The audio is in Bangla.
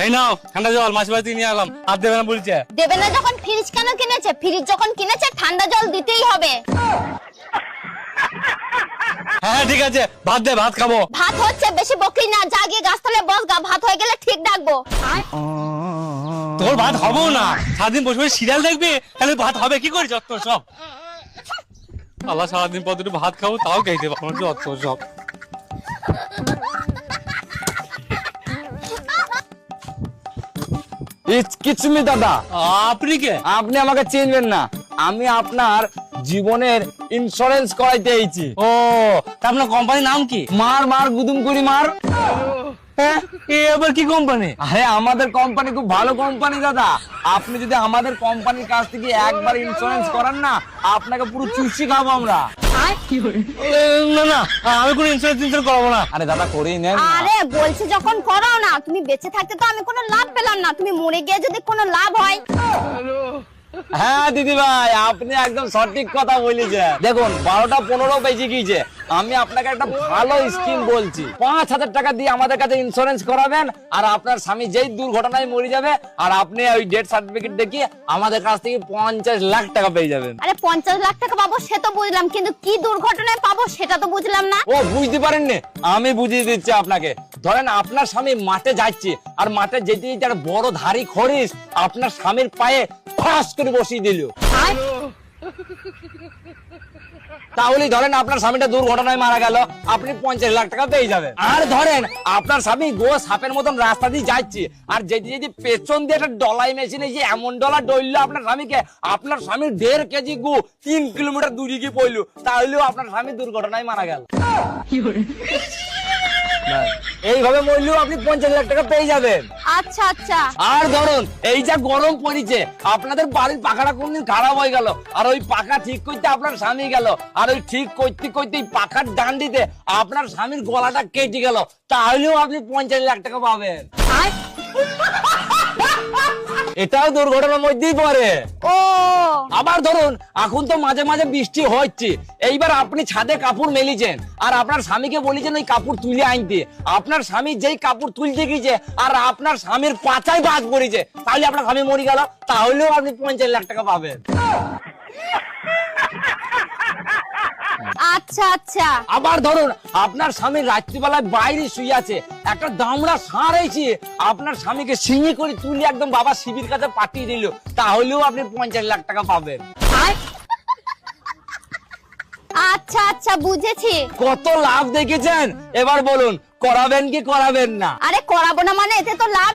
এই নাও ঠান্ডা জল, মাছ বাড়ি নিয়ে এলাম। আর দেবে না বলছে। দেবে না যখন ফ্রিজ কেন কিনেছে? ফ্রিজ যখন কিনেছে ঠান্ডা জল দিতেই হবে। হ্যাঁ ঠিক আছে, ভাত দে, ভাত খাবো। ভাত হচ্ছে, বেশি বকরি না, যা গিয়ে গাছতলে বস গা, ভাত হয়ে গেলে ঠিক ডাকবো। তোর ভাত হবেও না, সারাদিন বসে বসে সিরিয়াল দেখবি, তাহলে ভাত হবে কি করে? যত সব আল্লাহ, সারাদিন পর দুটো ভাত খাবো তাও খাইতে পারবো না, যত সব। কিচ্ছুমি দাদা, আপনি কে? আপনি আমাকে চিনবেন না। আমি আপনার জীবনের ইন্স্যুরেন্স করাইতে আইছি। ও, তা আপনার কোম্পানির নাম কি? মার মার গুদুম করি মার। হ্যাঁ, এ আবার কি কোম্পানি? আরে আমাদের কোম্পানি খুব ভালো কোম্পানি দাদা। আপনি যদি আমাদের কোম্পানির কাছ থেকে একবার ইন্স্যুরেন্স করান না, আপনাকে পুরো চুষি খাবো আমরা। না না, আমি কোনো ইন্স্যুরেন্স করাবো না। আরে দাদা করেই নেন। আরে বলছি যখন করাও না, তুমি বেঁচে থাকতে তো আমি কোনো লাভ পেলাম না, তুমি মরে গিয়ে যদি কোনো লাভ হয়। হ্যাঁ দিদি ভাই, আপনি একদম সঠিক কথা বলেছেন। দেখুন 12টা 15 বেজে গিয়েছে, আমি আপনাকে একটা ভালো স্কিম বলছি। 5,000 টাকা দিয়ে আমাদের কাছে ইন্স্যুরেন্স করাবেন, আর আপনার স্বামী যেই দুর্ঘটনায় মরে যাবে, আর আপনি ওই ডেথ সার্টিফিকেট দেখিয়ে আমাদের কাছ থেকে 50 লাখ টাকা পেয়ে যাবেন। আরে 50 লাখ টাকা পাবো সে তো বুঝলাম, কিন্তু কি দুর্ঘটনায় পাবো সেটা তো বুঝলাম না। ও বুঝতে পারেননি? আমি বুঝিয়ে দিচ্ছি আপনাকে। ধরেন আপনার স্বামী মাঠে যাচ্ছে, আর মাঠে যেতে যেতে একটা বড় ধারি খরিস আপনার স্বামীর পায়ে ফাঁস করে বসিয়ে দিল। তাহলে ধরেন আপনার স্বামীটা দুর্ঘটনায় মারা গেল, আপনি 50 লাখ টাকা পেয়ে যাবেন। আর ধরেন আপনার স্বামী গো সাপের মতন রাস্তা দিয়ে যাচ্ছে, আর যেতে যেতে পেছন দিয়ে একটা ডলাই মেশিনে যে এমন ডলা ডইল আপনার স্বামীকে, আপনার স্বামীর 1.5 কেজি গো 3 কিলোমিটার দূরে গিয়ে পড়লো, তাহলেও আপনার স্বামী দুর্ঘটনায় মারা গেল। এইভাবে মরলেও আপনি 50 লাখ টাকা পেয়ে যাবেন। আচ্ছা আচ্ছা। আর ধরুন এই যা গরম পড়েছে, আপনাদের বাড়ির পাখাটা কোনদিন খারাপ হয়ে গেল, আর ওই পাখা ঠিক করতে আপনার স্বামী গেল, আর ওই ঠিক করতে করতে পাখার ডান্ডিতে আপনার স্বামীর গলাটা কেটে গেল, তাহলেও আপনি 50 লাখ টাকা পাবেন। এটাও দুর্ঘটনার মধ্যেই পড়ে। ও আবার ধরুন এখন তো মাঝে মাঝে বৃষ্টি হচ্ছে, এইবার আপনি ছাদে কাপড় মেলিছেন, আর আপনার স্বামীকে বলেছেন ওই কাপড় তুলে আনতে, আপনার স্বামী যেই কাপড় তুলতে গিয়েছে আর আপনার স্বামীর পাছায় বাজ পড়েছে, তাহলে আপনার স্বামী মরে গেল, তাহলেও আপনি 50 লাখ টাকা পাবেন। আচ্ছা আচ্ছা। আবার ধরুন আপনার স্বামী রাত্রিবেলায় বাইরে শুয়ে আছে, একটা দামড়া ষাঁড় এসে আপনার স্বামীকে সিঙে করে তুলে একদম বাবা শিবির কাছে পাঠিয়ে দিল, তাহলেও আপনি 50 লাখ টাকা পাবেন। আচ্ছা আচ্ছা বুঝেছি। কত লাভ দেখেছেন? এবার বলুন করাবেন কি করাবেন না? আরে করাবো না মানে, এতে তো লাভ